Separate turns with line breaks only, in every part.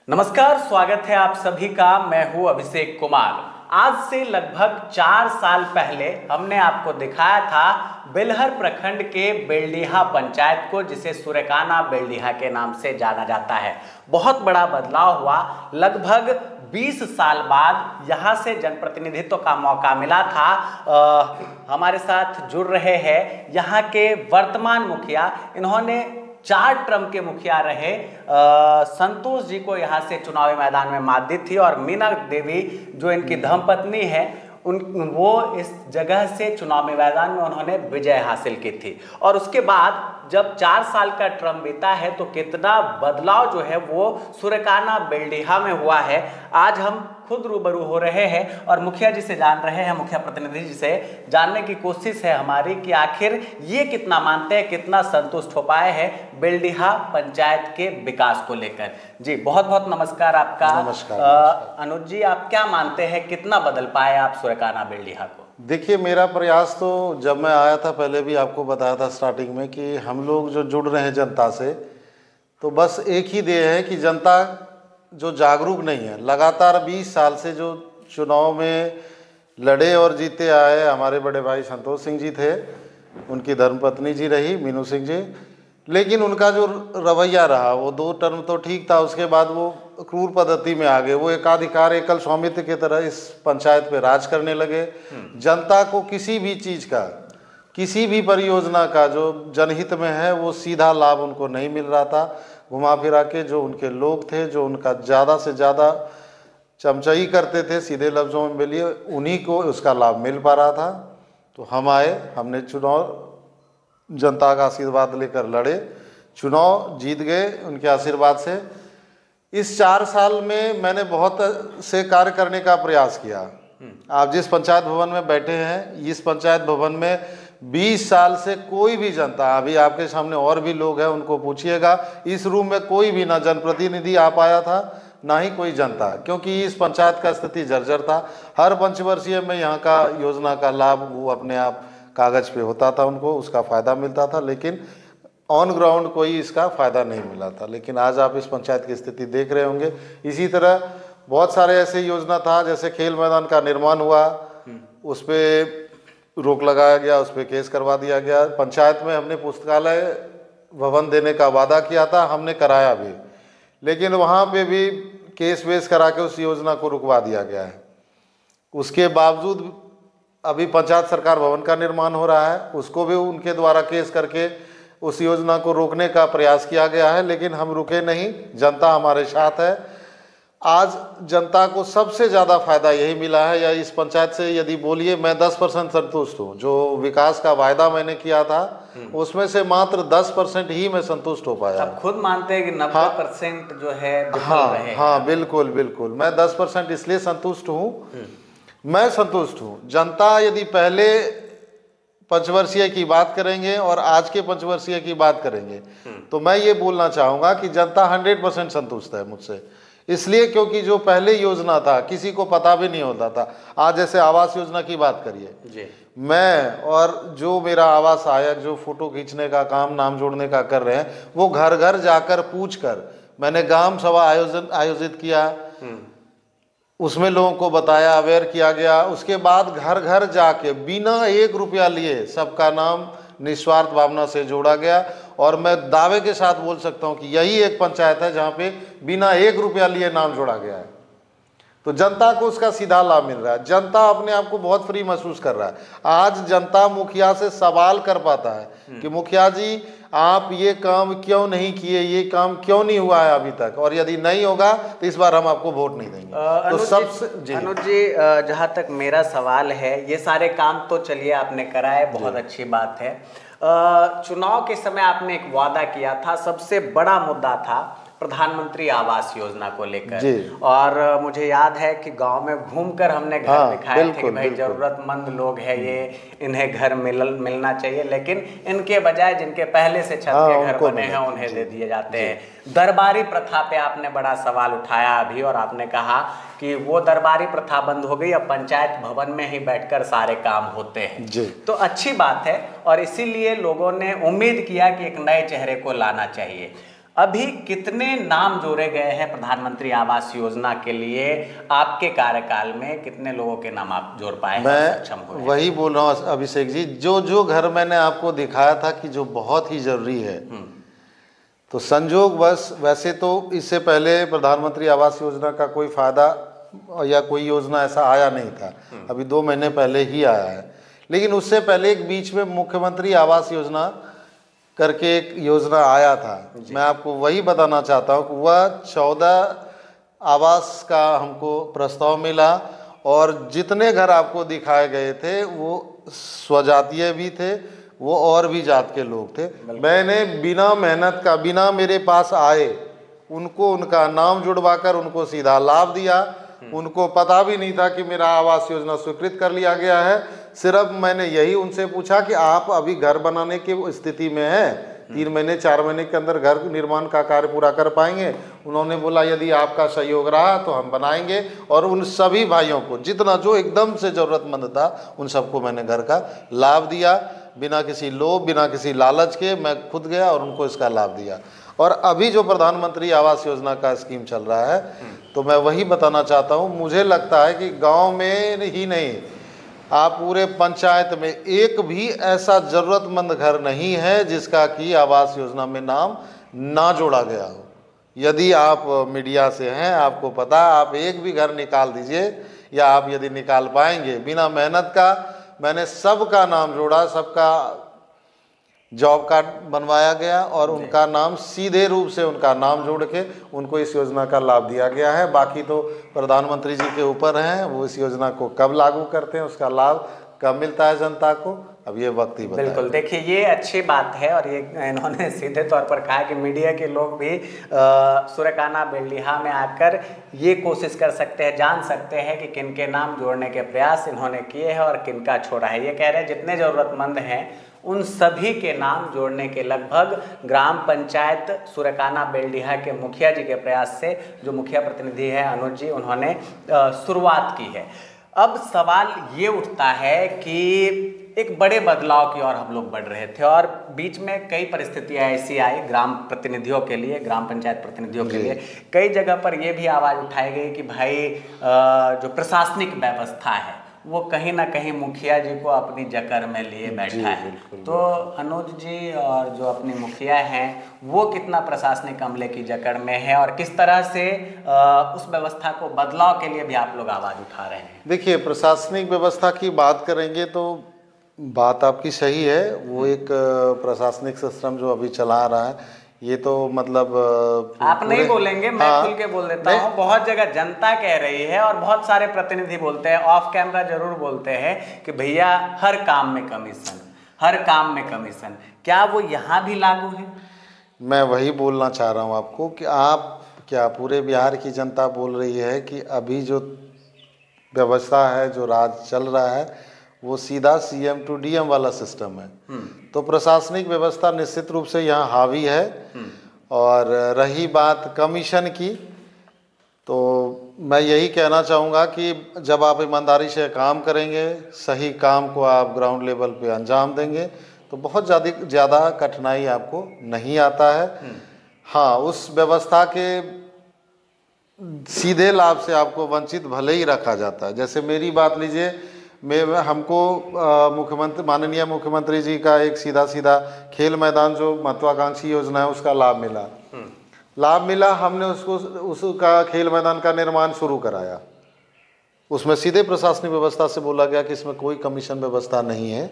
नमस्कार, स्वागत है आप सभी का। मैं हूं अभिषेक कुमार। आज से लगभग 4 साल पहले हमने आपको दिखाया था बेलहर प्रखंड के बेलडीहा पंचायत को, जिसे सुरेकाना बेलडीहा के नाम से जाना जाता है। बहुत बड़ा बदलाव हुआ। लगभग 20 साल बाद यहाँ से जनप्रतिनिधित्व का मौका मिला था। हमारे साथ जुड़ रहे हैं यहाँ के वर्तमान मुखिया। इन्होंने 4 टर्म के मुखिया रहे। संतोष जी को यहाँ से चुनावी मैदान में मात दी थी और मीना देवी जो इनकी धर्मपत्नी है वो इस जगह से चुनावी मैदान में उन्होंने विजय हासिल की थी। और उसके बाद जब 4 साल का टर्म बीता है तो कितना बदलाव जो है वो सुरेकाना बेलडीहा में हुआ है। आज हम खुद रूबरू हो रहे हैं और मुखिया जी से जान रहे हैं, मुखिया प्रतिनिधि जी से जानने की कोशिश है हमारी कि आखिर ये कितना मानते हैं, कितना संतुष्ट हो पाए हैं बेलडीहा पंचायत के विकास को लेकर। जी बहुत बहुत नमस्कार आपका।
नमस्कार।
अनुज जी, आप क्या मानते हैं, कितना बदल पाए आप सुरेकाना बेलडीहा को?
देखिए, मेरा प्रयास तो जब मैं आया था पहले भी आपको बताया था स्टार्टिंग में कि हम लोग जो जुड़ रहे हैं जनता से, तो बस एक ही ध्येय है कि जनता जो जागरूक नहीं है, लगातार 20 साल से जो चुनाव में लड़े और जीते आए, हमारे बड़े भाई संतोष सिंह जी थे, उनकी धर्मपत्नी जी रही मीनू सिंह जी, लेकिन उनका जो रवैया रहा वो 2 टर्म तो ठीक था, उसके बाद वो क्रूर पद्धति में आ गए। वो एकाधिकार एकल स्वामित्व की तरह इस पंचायत पे राज करने लगे। जनता को किसी भी चीज़ का, किसी भी परियोजना का जो जनहित में है वो सीधा लाभ उनको नहीं मिल रहा था। घुमा फिरा के जो उनके लोग थे, जो उनका ज़्यादा से ज़्यादा चमचाई करते थे, सीधे लफ्ज़ों में बोलिए, उन्हीं को उसका लाभ मिल पा रहा था। तो हम आए, हमने चुनाव जनता का आशीर्वाद लेकर लड़े, चुनाव जीत गए उनके आशीर्वाद से। इस 4 साल में मैंने बहुत से कार्य करने का प्रयास किया। आप जिस पंचायत भवन में बैठे हैं, इस पंचायत भवन में 20 साल से कोई भी जनता, अभी आपके सामने और भी लोग हैं, उनको पूछिएगा, इस रूम में कोई भी ना जनप्रतिनिधि आ पाया था, ना ही कोई जनता, क्योंकि इस पंचायत का स्थिति जर्जर था। हर पंचवर्षीय में यहाँ का योजना का लाभ वो अपने आप कागज़ पे होता था, उनको उसका फ़ायदा मिलता था, लेकिन ऑन ग्राउंड कोई इसका फ़ायदा नहीं मिला था। लेकिन आज आप इस पंचायत की स्थिति देख रहे होंगे। इसी तरह बहुत सारे ऐसे योजना था, जैसे खेल मैदान का निर्माण हुआ, उस पर रोक लगाया गया, उस पर केस करवा दिया गया। पंचायत में हमने पुस्तकालय भवन देने का वादा किया था, हमने कराया भी, लेकिन वहाँ पे भी केस वेस करा के उस योजना को रुकवा दिया गया है। उसके बावजूद अभी पंचायत सरकार भवन का निर्माण हो रहा है, उसको भी उनके द्वारा केस करके उस योजना को रोकने का प्रयास किया गया है, लेकिन हम रुके नहीं, जनता हमारे साथ है। आज जनता को सबसे ज़्यादा फायदा यही मिला है, या इस पंचायत से यदि बोलिए, मैं 10% संतुष्ट हूँ। जो विकास का वायदा मैंने किया था उसमें से मात्र 10% ही मैं संतुष्ट हो पाया।
आप खुद मानते हैं कि 90% जो है विफल रहे?
हाँ, बिल्कुल बिल्कुल। मैं 10% इसलिए संतुष्ट हूँ, मैं संतुष्ट हूँ। जनता यदि पहले पंचवर्षीय की बात करेंगे और आज के पंचवर्षीय की बात करेंगे, तो मैं ये बोलना चाहूँगा कि जनता 100% संतुष्ट है मुझसे। इसलिए क्योंकि जो पहले योजना था किसी को पता भी नहीं होता था। आज जैसे आवास योजना की बात करिए, मैं और जो मेरा आवास सहायक जो फोटो खींचने का काम, नाम जोड़ने का कर रहे हैं, वो घर घर जाकर पूछ कर, मैंने ग्राम सभा आयोजित किया, उसमें लोगों को बताया, अवेयर किया गया। उसके बाद घर घर जाके बिना 1 रुपया लिए सबका नाम निस्वार्थ भावना से जोड़ा गया। और मैं दावे के साथ बोल सकता हूं कि यही एक पंचायत है जहां पे बिना 1 रुपया लिए नाम जोड़ा गया है। तो जनता को उसका सीधा लाभ मिल रहा है। जनता अपने आप को बहुत फ्री महसूस कर रहा है। आज जनता मुखिया से सवाल कर पाता है कि मुखिया जी आप ये काम क्यों नहीं किए, ये काम क्यों नहीं हुआ है अभी तक, और यदि नहीं होगा तो इस बार हम आपको वोट नहीं देंगे। तो सबसे
अनुज जी, जहाँ तक मेरा सवाल है, ये सारे काम तो चलिए आपने कराए, बहुत अच्छी बात है। चुनाव के समय आपने एक वादा किया था, सबसे बड़ा मुद्दा था प्रधानमंत्री आवास योजना को लेकर, और मुझे याद है कि गांव में घूमकर हमने घर दिखाए थे कि भाई जरूरतमंद लोग हैं ये, इन्हें घर मिलना चाहिए, लेकिन इनके बजाय जिनके पहले से छत के घर बने हैं उन्हें दे दिए जाते हैं। दरबारी प्रथा पे आपने बड़ा सवाल उठाया अभी, और आपने कहा कि वो दरबारी प्रथा बंद हो गई, अब पंचायत भवन में ही बैठकर सारे काम होते हैं। तो अच्छी बात है, और इसीलिए लोगों ने उम्मीद किया कि एक नए चेहरे को लाना चाहिए। अभी कितने नाम जोड़े गए हैं प्रधानमंत्री आवास योजना के लिए? आपके कार्यकाल में कितने लोगों के नाम आप जोड़ पाए हैं, सक्षम हुए?
वही बोल रहा हूँ अभिषेक जी, जो जो घर मैंने आपको दिखाया था कि जो बहुत ही जरूरी है, तो संजोग बस, वैसे तो इससे पहले प्रधानमंत्री आवास योजना का कोई फायदा या कोई योजना ऐसा आया नहीं था, अभी 2 महीने पहले ही आया है। लेकिन उससे पहले एक बीच में मुख्यमंत्री आवास योजना करके एक योजना आया था। मैं आपको वही बताना चाहता हूँ कि वह 14 आवास का हमको प्रस्ताव मिला और जितने घर आपको दिखाए गए थे वो स्वजातीय भी थे, वो और भी जात के लोग थे। मैंने बिना मेहनत का, बिना मेरे पास आए, उनको उनका नाम जुड़वाकर उनको सीधा लाभ दिया। उनको पता भी नहीं था कि मेरा आवास योजना स्वीकृत कर लिया गया है। सिर्फ मैंने यही उनसे पूछा कि आप अभी घर बनाने की स्थिति में हैं, 3 महीने 4 महीने के अंदर घर निर्माण का कार्य पूरा कर पाएंगे? उन्होंने बोला यदि आपका सहयोग रहा तो हम बनाएंगे। और उन सभी भाइयों को, जितना जो एकदम से ज़रूरतमंद था, उन सबको मैंने घर का लाभ दिया, बिना किसी लोभ, बिना किसी लालच के। मैं खुद गया और उनको इसका लाभ दिया। और अभी जो प्रधानमंत्री आवास योजना का स्कीम चल रहा है, तो मैं वही बताना चाहता हूँ, मुझे लगता है कि गांव में ही नहीं, आप पूरे पंचायत में एक भी ऐसा ज़रूरतमंद घर नहीं है जिसका कि आवास योजना में नाम ना जोड़ा गया हो। यदि आप मीडिया से हैं, आपको पता है, आप एक भी घर निकाल दीजिए, या आप यदि निकाल पाएंगे बिना मेहनत का। मैंने सबका नाम जोड़ा, सबका जॉब कार्ड बनवाया गया और उनका नाम सीधे रूप से, उनका नाम जोड़ के उनको इस योजना का लाभ दिया गया है। बाकी तो प्रधानमंत्री जी के ऊपर हैं, वो इस योजना को कब लागू करते हैं, उसका लाभ कब मिलता है जनता को, अब ये वक्त ही बताएगा।
बिल्कुल, देखिए ये अच्छी बात है। और ये इन्होंने सीधे तौर पर कहा कि मीडिया के लोग भी सुरकाना बेल्डिहा में आकर ये कोशिश कर सकते हैं, जान सकते हैं कि किन के नाम जोड़ने के प्रयास इन्होंने किए हैं और किनका छोड़ा है। ये कह रहे हैं जितने ज़रूरतमंद हैं उन सभी के नाम जोड़ने के लगभग ग्राम पंचायत सुरकाना बेल्डिहा के मुखिया जी के प्रयास से, जो मुखिया प्रतिनिधि है अनुज जी, उन्होंने शुरुआत की है। अब सवाल ये उठता है कि एक बड़े बदलाव की ओर हम लोग बढ़ रहे थे और बीच में कई परिस्थितियां ऐसी आई ग्राम प्रतिनिधियों के लिए, ग्राम पंचायत प्रतिनिधियों के लिए। कई जगह पर यह भी आवाज़ उठाई गई कि भाई जो प्रशासनिक व्यवस्था है वो कहीं ना कहीं मुखिया जी को अपनी जकड़ में लिए बैठा है। तो अनुज जी और जो अपने मुखिया हैं वो कितना प्रशासनिक अमले की जकड़ में है और किस तरह से उस व्यवस्था को बदलाव के लिए भी आप लोग आवाज़ उठा रहे हैं?
देखिए, प्रशासनिक व्यवस्था की बात करेंगे तो बात आपकी सही है। वो एक प्रशासनिक सिस्टम जो अभी चला रहा है, ये तो मतलब
आप नहीं बोलेंगे, मैं खुल के बोल देता हूँ। बहुत जगह जनता कह रही है और बहुत सारे प्रतिनिधि बोलते हैं, ऑफ कैमरा जरूर बोलते हैं कि भैया हर काम में कमीशन, हर काम में कमीशन। क्या वो यहाँ भी लागू है? मैं
वही बोलना चाह रहा हूँ आपको कि आप क्या पूरे बिहार की जनता बोल रही है कि अभी जो व्यवस्था है, जो राज चल रहा है, वो सीधा CM to DM वाला सिस्टम है। तो प्रशासनिक व्यवस्था निश्चित रूप से यहाँ हावी है। और रही बात कमीशन की, तो मैं यही कहना चाहूँगा कि जब आप ईमानदारी से काम करेंगे, सही काम को आप ग्राउंड लेवल पे अंजाम देंगे, तो बहुत ज़्यादा कठिनाई आपको नहीं आता है। हाँ, उस व्यवस्था के सीधे लाभ से आपको वंचित भले ही रखा जाता है। जैसे मेरी बात लीजिए, हमको मुख्यमंत्री, माननीय मुख्यमंत्री जी का एक सीधा खेल मैदान जो महत्वाकांक्षी योजना है उसका लाभ मिला। हमने उसका खेल मैदान का निर्माण शुरू कराया। उसमें सीधे प्रशासनिक व्यवस्था से बोला गया कि इसमें कोई कमीशन व्यवस्था नहीं है,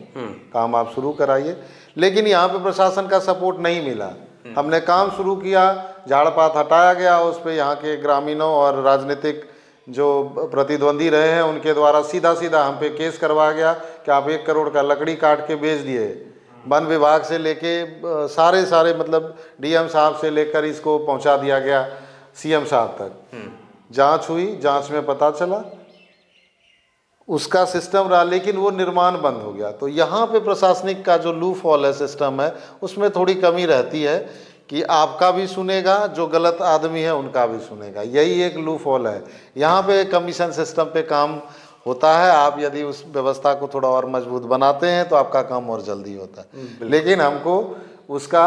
काम आप शुरू कराइए। लेकिन यहाँ पे प्रशासन का सपोर्ट नहीं मिला। हमने काम शुरू किया, झाड़ पात हटाया गया, उस पर यहाँ के ग्रामीणों और राजनीतिक जो प्रतिद्वंदी रहे हैं उनके द्वारा सीधा हम पे केस करवाया गया कि आप 1 करोड़ का लकड़ी काट के बेच दिए। वन विभाग से लेके सारे मतलब DM साहब से लेकर इसको पहुंचा दिया गया CM साहब तक। जांच हुई, जांच में पता चला उसका सिस्टम रहा, लेकिन वो निर्माण बंद हो गया। तो यहाँ पे प्रशासनिक का जो लूप होल है, सिस्टम है, उसमें थोड़ी कमी रहती है कि आपका भी सुनेगा, जो गलत आदमी है उनका भी सुनेगा। यही एक लूप होल है। यहाँ पे कमीशन सिस्टम पे काम होता है। आप यदि उस व्यवस्था को थोड़ा और मजबूत बनाते हैं तो आपका काम और जल्दी होता है। लेकिन हमको उसका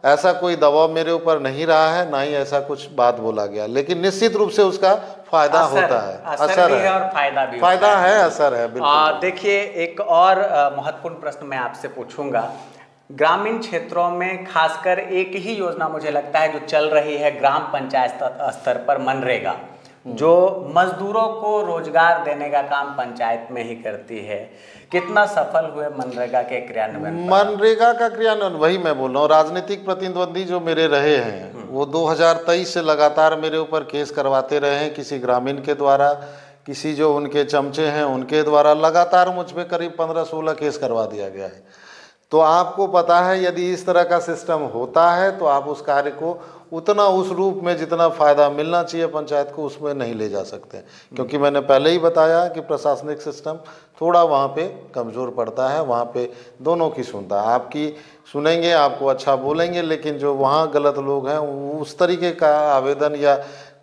ऐसा कोई दबाव मेरे ऊपर नहीं रहा है, ना ही ऐसा कुछ बात बोला गया, लेकिन निश्चित रूप से उसका फायदा होता है,
असर भी है और फायदा भी
फायदा है, असर है बिल्कुल।
देखिए, एक और महत्वपूर्ण प्रश्न मैं आपसे पूछूंगा। ग्रामीण क्षेत्रों में खासकर एक ही योजना मुझे लगता है जो चल रही है ग्राम पंचायत स्तर पर, मनरेगा, जो मजदूरों को रोजगार देने का काम पंचायत में ही करती है। कितना सफल हुए मनरेगा के क्रियान्वयन?
मनरेगा का क्रियान्वयन, वही मैं बोल रहा हूँ, राजनीतिक प्रतिद्वंदी जो मेरे रहे हैं वो 2023 से लगातार मेरे ऊपर केस करवाते रहे हैं, किसी ग्रामीण के द्वारा, किसी जो उनके चमचे हैं उनके द्वारा, लगातार मुझ पर करीब 15-16 केस करवा दिया गया है। तो आपको पता है यदि इस तरह का सिस्टम होता है तो आप उस कार्य को उतना उस रूप में जितना फ़ायदा मिलना चाहिए पंचायत को उसमें नहीं ले जा सकते, क्योंकि मैंने पहले ही बताया कि प्रशासनिक सिस्टम थोड़ा वहाँ पे कमज़ोर पड़ता है। वहाँ पे दोनों की सुनता है, आपकी सुनेंगे, आपको अच्छा बोलेंगे, लेकिन जो वहाँ गलत लोग हैं उस तरीके का आवेदन या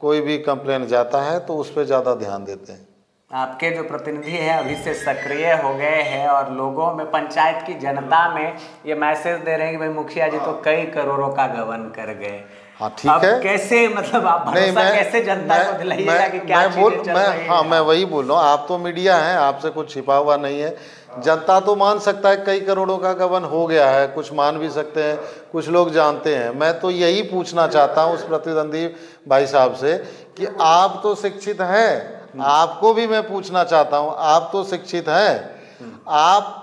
कोई भी कंप्लेन जाता है तो उस पर ज़्यादा ध्यान देते हैं।
आपके जो प्रतिनिधि हैं अभी से सक्रिय हो गए हैं और लोगों में, पंचायत की जनता में ये मैसेज दे रहे हैं कि भाई मुखिया जी तो कई करोड़ों का गबन कर गए।
हाँ ठीक है,
कैसे, मतलब आप भरोसा कैसे जनता को दिलाइएगा कि क्या चीजें चल रही हैं?
हाँ मैं वही बोल रहा हूँ, आप तो मीडिया हैं, आपसे कुछ छिपा हुआ नहीं है। जनता तो मान सकता है कई करोड़ों का गबन हो गया है, कुछ मान भी सकते हैं, कुछ लोग जानते हैं। मैं तो यही पूछना चाहता हूँ उस प्रतिद्वंदी भाई साहब से कि आप तो शिक्षित हैं, आपको भी मैं पूछना चाहता हूं, आप तो शिक्षित हैं, आप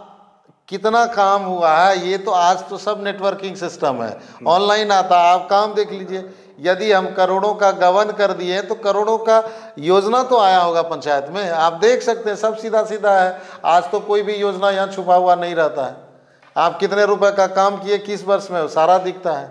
कितना काम हुआ है? ये तो आज तो सब नेटवर्किंग सिस्टम है, ऑनलाइन आता, आप काम देख लीजिए। यदि हम करोड़ों का गबन कर दिए तो करोड़ों का योजना तो आया होगा पंचायत में, आप देख सकते हैं, सब सीधा सीधा है। आज तो कोई भी योजना यहाँ छुपा हुआ नहीं रहता है। आप कितने रुपए का काम किए किस वर्ष में, सारा दिखता है।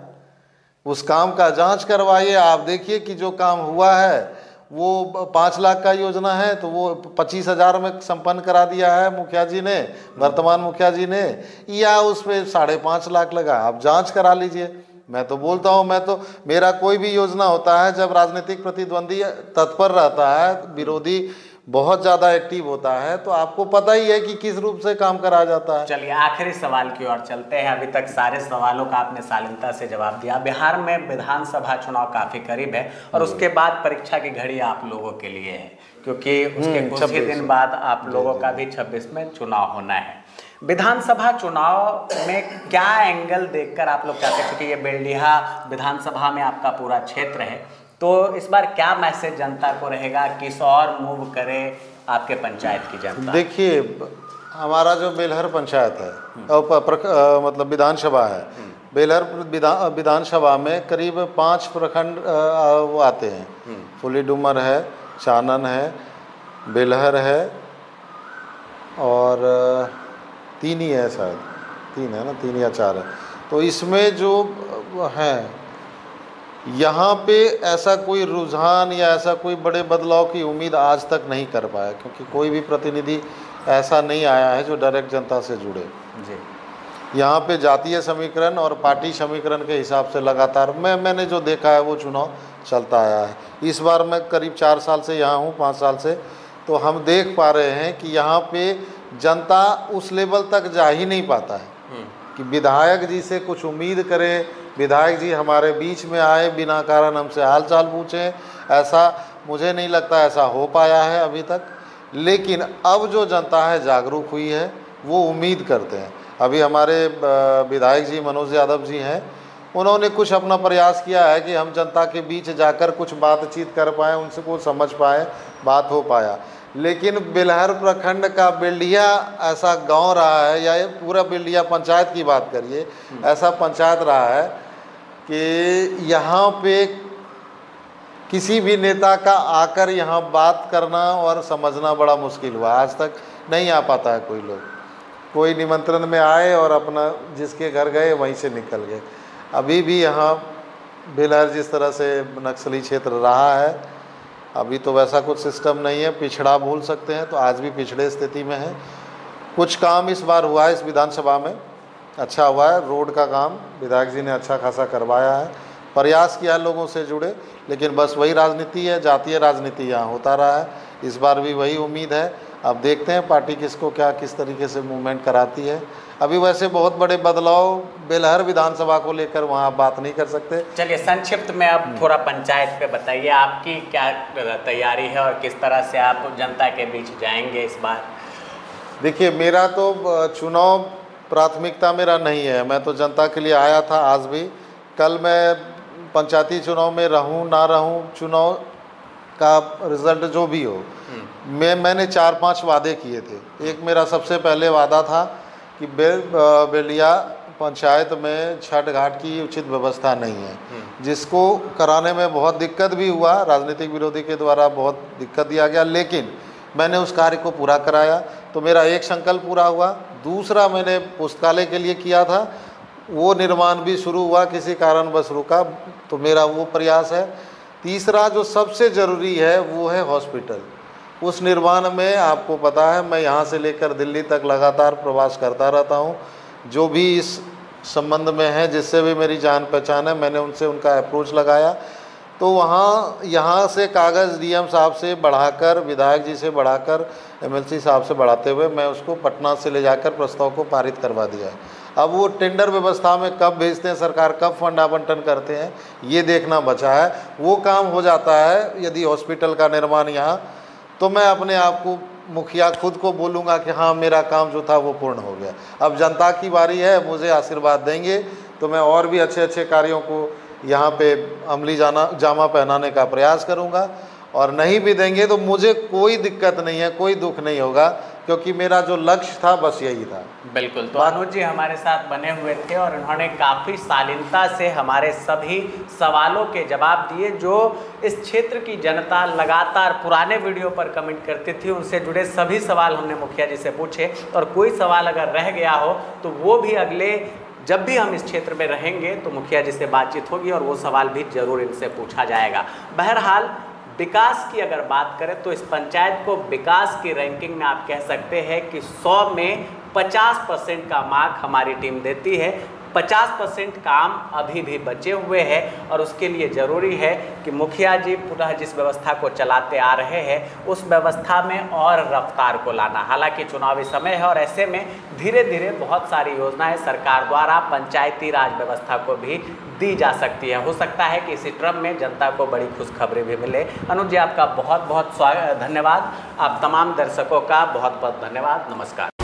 उस काम का जांच करवाइए, आप देखिए कि जो काम हुआ है वो 5 लाख का योजना है तो वो 25,000 में संपन्न करा दिया है मुखिया जी ने, वर्तमान मुखिया जी ने, या उस पर 5.5 लाख लगा। आप जांच करा लीजिए। मैं तो बोलता हूँ, मैं तो, मेरा कोई भी योजना होता है जब राजनीतिक प्रतिद्वंदी तत्पर रहता है, विरोधी बहुत ज़्यादा एक्टिव होता है, तो आपको पता ही है कि किस रूप से काम करा जाता है।
चलिए आखिरी सवाल की ओर चलते हैं। अभी तक सारे सवालों का आपने शालीनता से जवाब दिया। बिहार में विधानसभा चुनाव काफ़ी करीब है और उसके बाद परीक्षा की घड़ी आप लोगों के लिए है, क्योंकि उसके कुछ ही दिन बाद आप लोगों का भी 26 में चुनाव होना है। विधानसभा चुनाव में क्या एंगल देखकर आप लोग चाहते हैं, क्योंकि ये बेल्डिहा विधानसभा में आपका पूरा क्षेत्र है, तो इस बार क्या मैसेज जनता को रहेगा, किस और मूव करे आपके पंचायत की जनता?
देखिए, हमारा जो बेलहर पंचायत है मतलब विधानसभा है, बेलहर विधानसभा में करीब 5 प्रखंड वो आते हैं। फुली डूमर है, चानन है, बेलहर है और 3 ही है शायद, 3 है ना, 3 या 4 है। तो इसमें जो है, यहाँ पे ऐसा कोई रुझान या ऐसा कोई बड़े बदलाव की उम्मीद आज तक नहीं कर पाया, क्योंकि कोई भी प्रतिनिधि ऐसा नहीं आया है जो डायरेक्ट जनता से जुड़े जी। यहाँ पे जातीय समीकरण और पार्टी समीकरण के हिसाब से लगातार मैंने जो देखा है वो चुनाव चलता आया है। इस बार मैं करीब 4 साल से यहाँ हूँ, 5 साल से, तो हम देख पा रहे हैं कि यहाँ पे जनता उस लेवल तक जा ही नहीं पाता है कि विधायक जी से कुछ उम्मीद करें, विधायक जी हमारे बीच में आए, बिना कारण हमसे हाल चाल पूछें। ऐसा मुझे नहीं लगता ऐसा हो पाया है अभी तक, लेकिन अब जो जनता है जागरूक हुई है, वो उम्मीद करते हैं। अभी हमारे विधायक जी मनोज यादव जी हैं, उन्होंने कुछ अपना प्रयास किया है कि हम जनता के बीच जाकर कुछ बातचीत कर पाएँ, उनसे कुछ समझ पाएँ, बात हो पाया। लेकिन बेलहर प्रखंड का बेल्डिया ऐसा गांव रहा है, या पूरा बेल्डिया पंचायत की बात करिए, ऐसा पंचायत रहा है कि यहाँ पे किसी भी नेता का आकर यहाँ बात करना और समझना बड़ा मुश्किल हुआ। आज तक नहीं आ पाता है कोई लोग, कोई निमंत्रण में आए और अपना जिसके घर गए वहीं से निकल गए। अभी भी यहाँ बेलहर जिस तरह से नक्सली क्षेत्र रहा है, अभी तो वैसा कुछ सिस्टम नहीं है। पिछड़ा भूल सकते हैं तो आज भी पिछड़े स्थिति में है। कुछ काम इस बार हुआ है, इस विधानसभा में अच्छा हुआ है। रोड का काम विधायक जी ने अच्छा खासा करवाया है, प्रयास किया लोगों से जुड़े, लेकिन बस वही राजनीति है, जातीय राजनीति यहाँ होता रहा है। इस बार भी वही उम्मीद है। अब देखते हैं पार्टी किसको क्या किस तरीके से मूवमेंट कराती है। अभी वैसे बहुत बड़े बदलाव बेलहर विधानसभा को लेकर वहाँ आप बात नहीं कर सकते।
चलिए संक्षिप्त में अब थोड़ा पंचायत पे बताइए, आपकी क्या तैयारी है और किस तरह से आप जनता के बीच जाएंगे इस बार?
देखिए, मेरा तो चुनाव प्राथमिकता मेरा नहीं है। मैं तो जनता के लिए आया था आज भी। कल मैं पंचायती चुनाव में रहूं ना रहूं, चुनाव का रिज़ल्ट जो भी हो, मैंने 4-5 वादे किए थे। एक मेरा सबसे पहले वादा था कि बेलिया पंचायत में छठ घाट की उचित व्यवस्था नहीं है, जिसको कराने में बहुत दिक्कत भी हुआ, राजनीतिक विरोधी के द्वारा बहुत दिक्कत दिया गया, लेकिन मैंने उस कार्य को पूरा कराया। तो मेरा एक संकल्प पूरा हुआ। दूसरा मैंने पुस्तकालय के लिए किया था, वो निर्माण भी शुरू हुआ, किसी कारणवश रुका, तो मेरा वो प्रयास है। तीसरा जो सबसे ज़रूरी है वो है हॉस्पिटल। उस निर्माण में आपको पता है मैं यहाँ से लेकर दिल्ली तक लगातार प्रवास करता रहता हूँ। जो भी इस संबंध में है, जिससे भी मेरी जान पहचान है, मैंने उनसे उनका अप्रोच लगाया। तो वहाँ यहाँ से कागज़ डीएम साहब से बढ़ाकर, विधायक जी से बढ़ाकर, एमएलसी साहब से बढ़ाते हुए मैं उसको पटना से ले जाकर प्रस्ताव को पारित करवा दिया है। अब वो टेंडर व्यवस्था में कब भेजते हैं सरकार, कब फंड आवंटन करते हैं, ये देखना बचा है। वो काम हो जाता है यदि हॉस्पिटल का निर्माण यहाँ, तो मैं अपने आप को मुखिया खुद को बोलूँगा कि हाँ मेरा काम जो था वो पूर्ण हो गया। अब जनता की बारी है, मुझे आशीर्वाद देंगे तो मैं और भी अच्छे अच्छे कार्यों को यहाँ पे अमली जामा पहनाने का प्रयास करूँगा, और नहीं भी देंगे तो मुझे कोई दिक्कत नहीं है, कोई दुख नहीं होगा, क्योंकि मेरा जो लक्ष्य था बस यही था।
बिल्कुल। तो अनुज जी हमारे साथ बने हुए थे और उन्होंने काफ़ी शालीनता से हमारे सभी सवालों के जवाब दिए, जो इस क्षेत्र की जनता लगातार पुराने वीडियो पर कमेंट करती थी। उनसे जुड़े सभी सवाल हमने मुखिया जी से पूछे, और कोई सवाल अगर रह गया हो तो वो भी अगले जब भी हम इस क्षेत्र में रहेंगे तो मुखिया जी से बातचीत होगी और वो सवाल भी जरूर इनसे पूछा जाएगा। बहरहाल विकास की अगर बात करें तो इस पंचायत को विकास की रैंकिंग में आप कह सकते हैं कि 100 में 50% का मार्क हमारी टीम देती है। 50% काम अभी भी बचे हुए हैं, और उसके लिए ज़रूरी है कि मुखिया जी पुनः जिस व्यवस्था को चलाते आ रहे हैं उस व्यवस्था में और रफ्तार को लाना। हालांकि चुनावी समय है और ऐसे में धीरे धीरे बहुत सारी योजनाएं सरकार द्वारा पंचायती राज व्यवस्था को भी दी जा सकती है। हो सकता है कि इसी क्रम में जनता को बड़ी खुशखबरी भी मिले। अनुज जी आपका बहुत बहुत धन्यवाद। आप तमाम दर्शकों का बहुत बहुत धन्यवाद। नमस्कार।